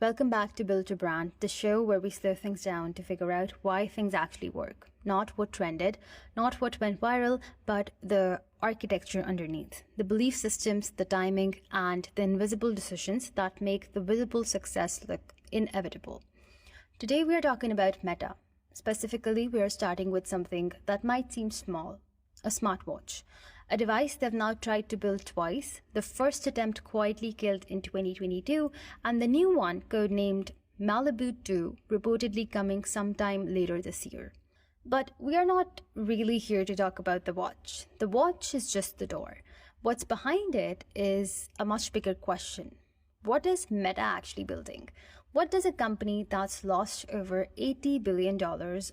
Welcome back to Build to Brand, the show where we slow things down to figure out why things actually work. Not what trended, not what went viral, but the architecture underneath. The belief systems, the timing, and the invisible decisions that make the visible success look inevitable. Today we are talking about Meta. Specifically, we are starting with something that might seem small, a smartwatch. A device they've now tried to build twice. The first attempt quietly killed in 2022, and the new one, codenamed Malibu 2, reportedly coming sometime later this year. But we are not really here to talk about the watch. The watch is just the door. What's behind it is a much bigger question. What is Meta actually building? What does a company that's lost over $80 billion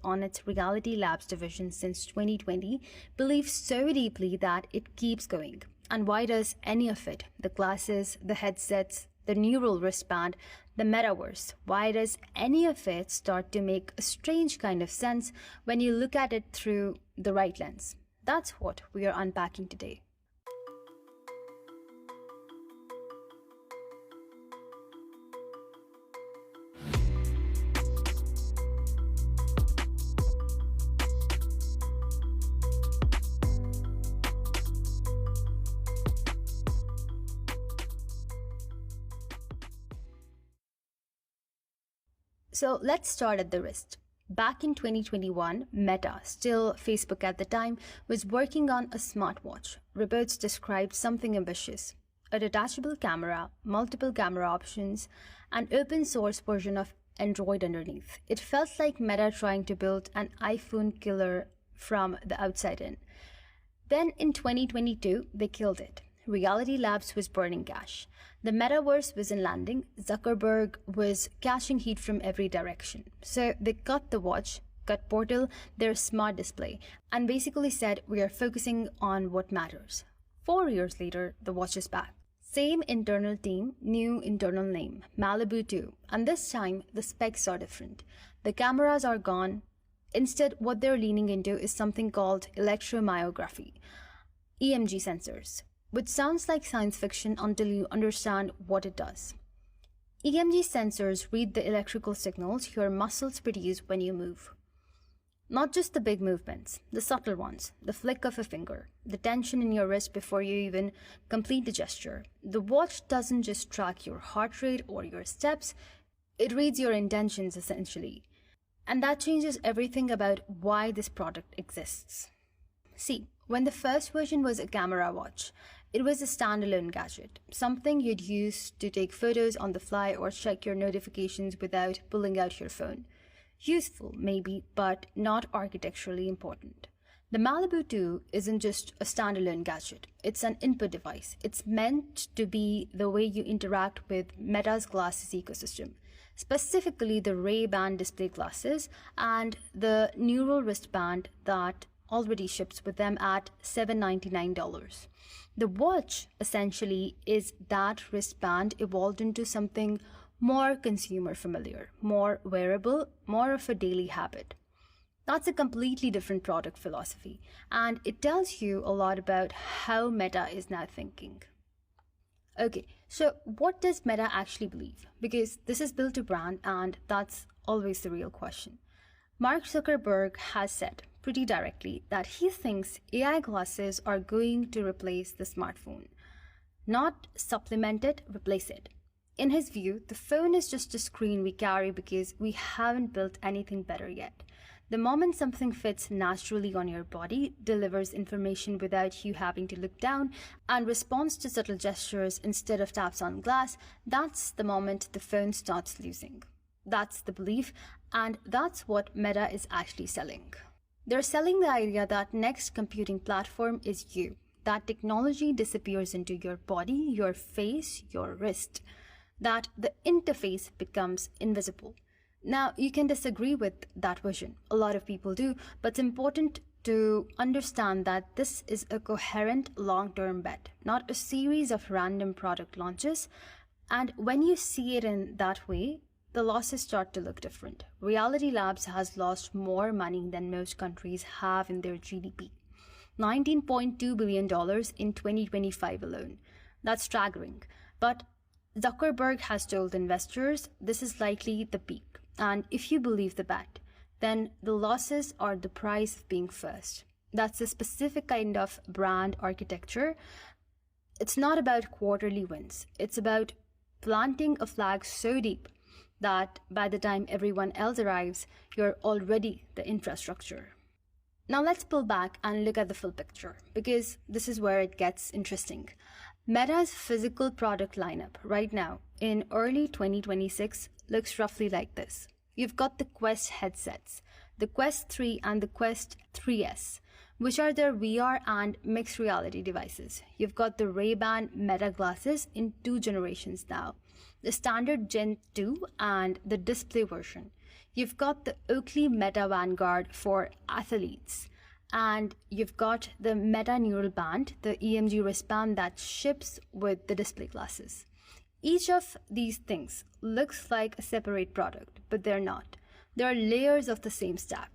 on its Reality Labs division since 2020 believe so deeply that it keeps going? And why does any of it, the glasses, the headsets, the neural wristband, the Metaverse, why does any of it start to make a strange kind of sense when you look at it through the right lens? That's what we are unpacking today. So let's start at the wrist. Back in 2021, Meta, still Facebook at the time, was working on a smartwatch. Reports described something ambitious: a detachable camera, multiple camera options, an open source version of Android underneath. It felt like Meta trying to build an iPhone killer from the outside in. Then in 2022, they killed it. Reality Labs was burning cash. The Metaverse wasn't landing. Zuckerberg was catching heat from every direction. So they cut the watch, cut Portal, their smart display, and basically said, we are focusing on what matters. 4 years later, the watch is back. Same internal team, new internal name, Malibu 2. And this time, the specs are different. The cameras are gone. Instead, what they're leaning into is something called electromyography, EMG sensors, which sounds like science fiction until you understand what it does. EMG sensors read the electrical signals your muscles produce when you move. Not just the big movements, the subtle ones, the flick of a finger, the tension in your wrist before you even complete the gesture. The watch doesn't just track your heart rate or your steps, it reads your intentions essentially. And that changes everything about why this product exists. See, when the first version was a camera watch, it was a standalone gadget, something you'd use to take photos on the fly or check your notifications without pulling out your phone. Useful, maybe, but not architecturally important. The Malibu 2 isn't just a standalone gadget. It's an input device. It's meant to be the way you interact with Meta's glasses ecosystem, specifically the Ray-Ban display glasses and the neural wristband that already ships with them at $799. The watch essentially is that wristband evolved into something more consumer familiar, more wearable, more of a daily habit. That's a completely different product philosophy, and it tells you a lot about how Meta is now thinking. Okay, so what does Meta actually believe? Because this is built to brand, and that's always the real question. Mark Zuckerberg has said pretty directly that he thinks AI glasses are going to replace the smartphone. Not supplement it, replace it. In his view, the phone is just a screen we carry because we haven't built anything better yet. The moment something fits naturally on your body, delivers information without you having to look down, and responds to subtle gestures instead of taps on glass, that's the moment the phone starts losing. That's the belief, and that's what Meta is actually selling. They're selling the idea that next computing platform is you. That technology disappears into your body, your face, your wrist. That the interface becomes invisible. Now, you can disagree with that vision. A lot of people do, but it's important to understand that this is a coherent long-term bet, not a series of random product launches. And when you see it in that way, the losses start to look different. Reality Labs has lost more money than most countries have in their GDP. $19.2 billion in 2025 alone. That's staggering. But Zuckerberg has told investors this is likely the peak, and if you believe the bet, then the losses are the price of being first. That's a specific kind of brand architecture. It's not about quarterly wins, it's about planting a flag so deep that by the time everyone else arrives, you're already the infrastructure. Now let's pull back and look at the full picture, because this is where it gets interesting. Meta's physical product lineup right now in early 2026 looks roughly like this. You've got the Quest headsets, the Quest 3 and the Quest 3S, which are their VR and mixed reality devices. You've got the Ray-Ban Meta glasses in 2 generations now, the standard Gen 2 and the display version. You've got the Oakley Meta Vanguard for athletes, and you've got the Meta Neural Band, the EMG wristband that ships with the display glasses. Each of these things looks like a separate product, but they're not. They are layers of the same stack.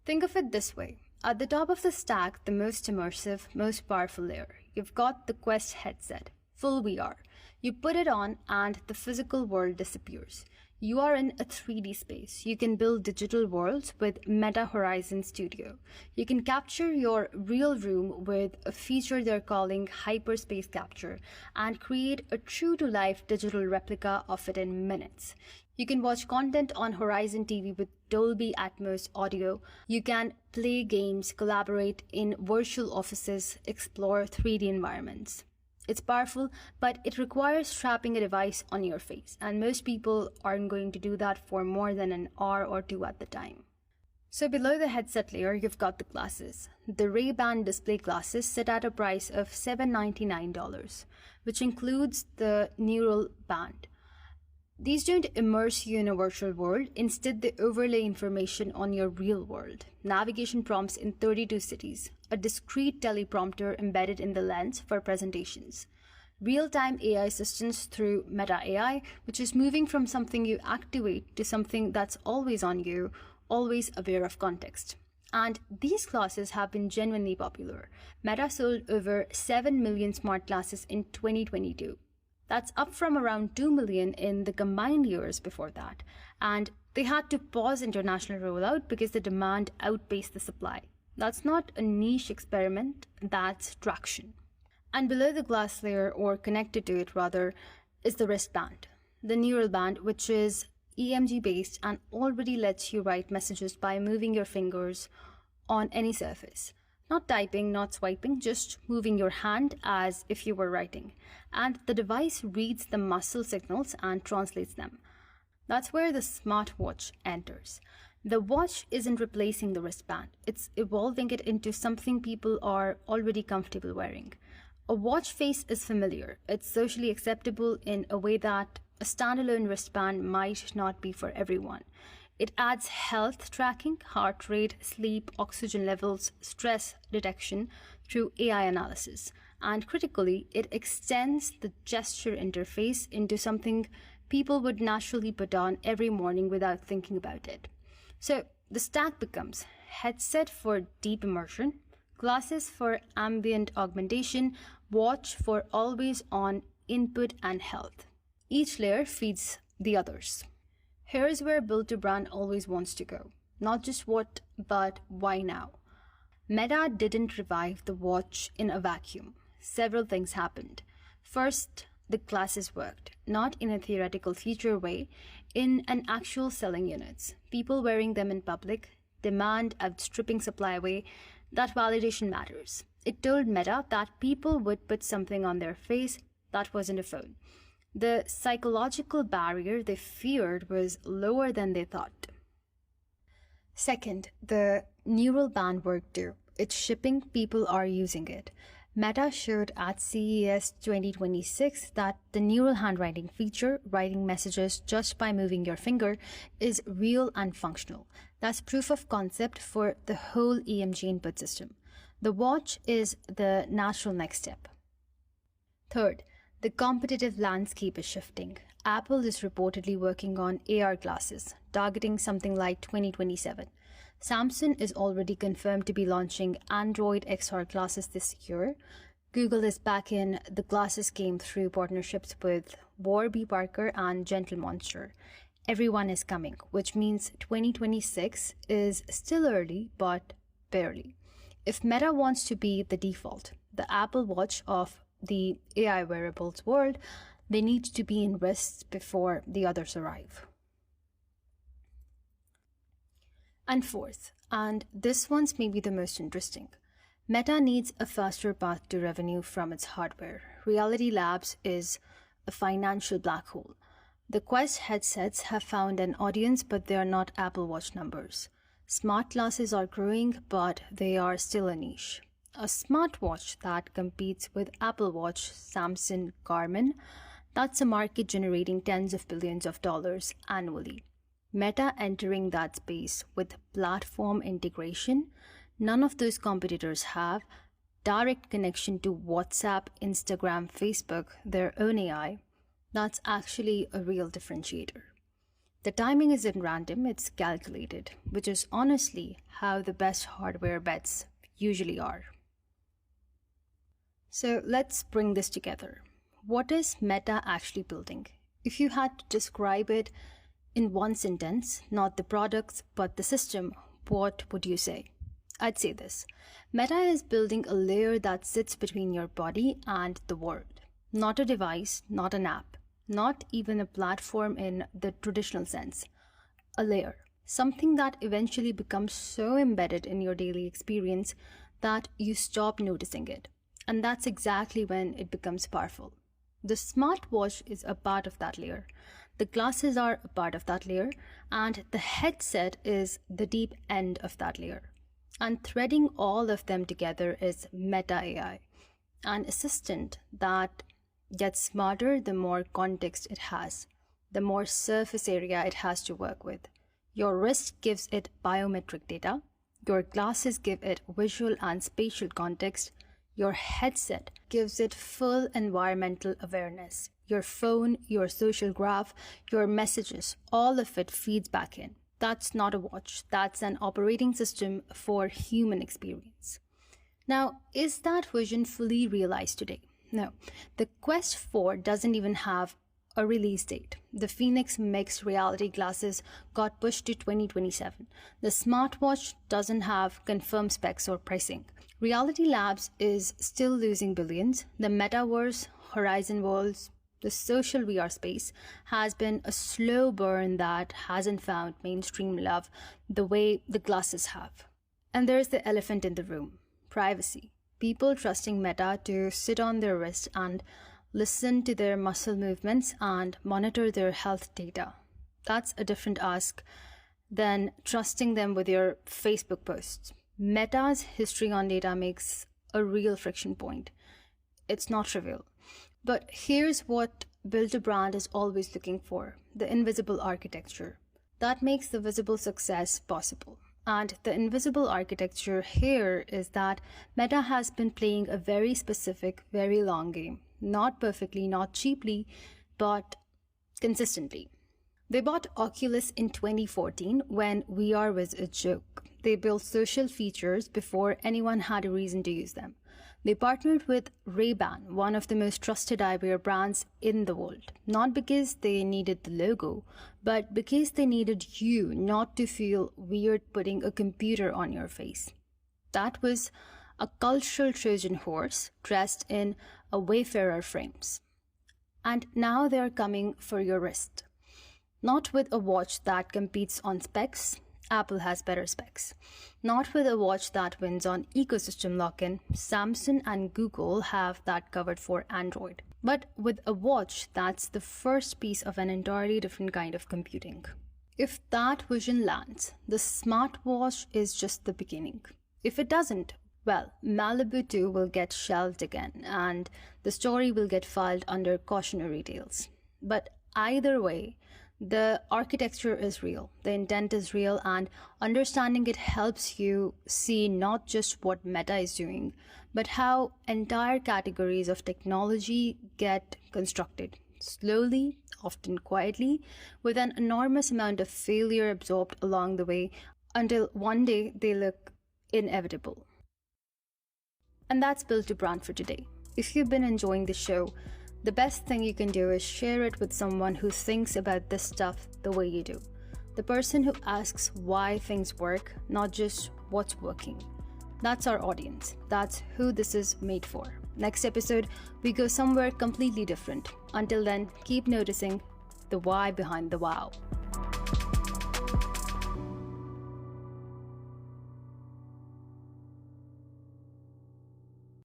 Think of it this way. At the top of the stack, the most immersive, most powerful layer, you've got the Quest headset, full VR. You put it on and the physical world disappears. You are in a 3D space. You can build digital worlds with Meta Horizon Studio. You can capture your real room with a feature they're calling hyperspace capture and create a true-to-life digital replica of it in minutes. You can watch content on Horizon TV with Dolby Atmos audio. You can play games, collaborate in virtual offices, explore 3D environments. It's powerful, but it requires strapping a device on your face, and most people aren't going to do that for more than an hour or 2 at the time. So below the headset layer, you've got the glasses. The Ray-Ban display glasses sit at a price of $799, which includes the Neural Band. These don't immerse you in a virtual world. Instead, they overlay information on your real world. Navigation prompts in 32 cities, a discrete teleprompter embedded in the lens for presentations, real-time AI assistance through Meta AI, which is moving from something you activate to something that's always on you, always aware of context. And these glasses have been genuinely popular. Meta sold over 7 million smart glasses in 2022. That's up from around 2 million in the combined years before that. And they had to pause international rollout because the demand outpaced the supply. That's not a niche experiment, that's traction. And below the glass layer, or connected to it rather, is the wristband. The Neural Band, which is EMG based and already lets you write messages by moving your fingers on any surface. Not typing, not swiping, just moving your hand as if you were writing. And the device reads the muscle signals and translates them. That's where the smartwatch enters. The watch isn't replacing the wristband. It's evolving it into something people are already comfortable wearing. A watch face is familiar. It's socially acceptable in a way that a standalone wristband might not be for everyone. It adds health tracking, heart rate, sleep, oxygen levels, stress detection through AI analysis. And critically, it extends the gesture interface into something people would naturally put on every morning without thinking about it. So the stack becomes headset for deep immersion, glasses for ambient augmentation, watch for always-on input and health. Each layer feeds the others. Here's where Build to Brand always wants to go. Not just what, but why now? Meta didn't revive the watch in a vacuum. Several things happened. First, the glasses worked, not in a theoretical feature way, in an actual selling units. People wearing them in public, demand outstripping supply way, that validation matters. It told Meta that people would put something on their face that wasn't a phone. The psychological barrier they feared was lower than they thought. Second, the Neural Band worked too. It's shipping, people are using it. Meta showed at CES 2026 that the neural handwriting feature, writing messages just by moving your finger, is real and functional. That's proof of concept for the whole EMG input system. The watch is the natural next step. Third, the competitive landscape is shifting. Apple is reportedly working on AR glasses, targeting something like 2027. Samsung is already confirmed to be launching Android XR glasses this year. Google is back in the glasses game through partnerships with Warby Parker and Gentle Monster. Everyone is coming, which means 2026 is still early, but barely. If Meta wants to be the default, the Apple Watch of the AI wearables world, they need to be in wrists before the others arrive. And fourth, and this one's maybe the most interesting, Meta needs a faster path to revenue from its hardware. Reality Labs is a financial black hole. The Quest headsets have found an audience, but they are not Apple Watch numbers. Smart glasses are growing, but they are still a niche. A smartwatch that competes with Apple Watch, Samsung, Garmin, that's a market generating tens of billions of dollars annually. Meta entering that space with platform integration, none of those competitors have, direct connection to WhatsApp, Instagram, Facebook, their own AI, that's actually a real differentiator. The timing isn't random, it's calculated, which is honestly how the best hardware bets usually are. So let's bring this together. What is Meta actually building? If you had to describe it in one sentence, not the products, but the system, what would you say? I'd say this. Meta is building a layer that sits between your body and the world. Not a device, not an app, not even a platform in the traditional sense. A layer. Something that eventually becomes so embedded in your daily experience that you stop noticing it. And that's exactly when it becomes powerful. The smartwatch is a part of that layer. The glasses are a part of that layer, and the headset is the deep end of that layer. And threading all of them together is Meta AI, an assistant that gets smarter the more context it has, the more surface area it has to work with. Your wrist gives it biometric data, your glasses give it visual and spatial context, your headset gives it full environmental awareness. Your phone, your social graph, your messages, all of it feeds back in. That's not a watch, that's an operating system for human experience. Now, is that vision fully realized today? No. The Quest 4 doesn't even have a release date. The Phoenix mixed reality glasses got pushed to 2027. The smartwatch doesn't have confirmed specs or pricing. Reality Labs is still losing billions. The Metaverse, Horizon Worlds, the social VR space has been a slow burn that hasn't found mainstream love the way the glasses have. And there's the elephant in the room, privacy. People trusting Meta to sit on their wrist and listen to their muscle movements and monitor their health data. That's a different ask than trusting them with your Facebook posts. Meta's history on data makes a real friction point. It's not trivial. But here's what Build a Brand is always looking for, the invisible architecture. That makes the visible success possible. And the invisible architecture here is that Meta has been playing a very specific, very long game. Not perfectly, not cheaply, but consistently. They bought Oculus in 2014 when VR was a joke. They built social features before anyone had a reason to use them. They partnered with Ray-Ban, one of the most trusted eyewear brands in the world, not because they needed the logo, but because they needed you not to feel weird putting a computer on your face. That was a cultural Trojan horse dressed in a Wayfarer frames. And now they're coming for your wrist. Not with a watch that competes on specs. Apple has better specs. Not with a watch that wins on ecosystem lock-in. Samsung and Google have that covered for Android. But with a watch that's the first piece of an entirely different kind of computing. If that vision lands, the smartwatch is just the beginning. If it doesn't, well, Malibu 2 will get shelved again, and the story will get filed under cautionary tales. But either way, the architecture is real, the intent is real, and understanding it helps you see not just what Meta is doing, but how entire categories of technology get constructed, slowly, often quietly, with an enormous amount of failure absorbed along the way, until one day they look inevitable. And that's Built to Brand for today. If you've been enjoying the show, the best thing you can do is share it with someone who thinks about this stuff the way you do. The person who asks why things work, not just what's working. That's our audience. That's who this is made for. Next episode, we go somewhere completely different. Until then, keep noticing the why behind the wow.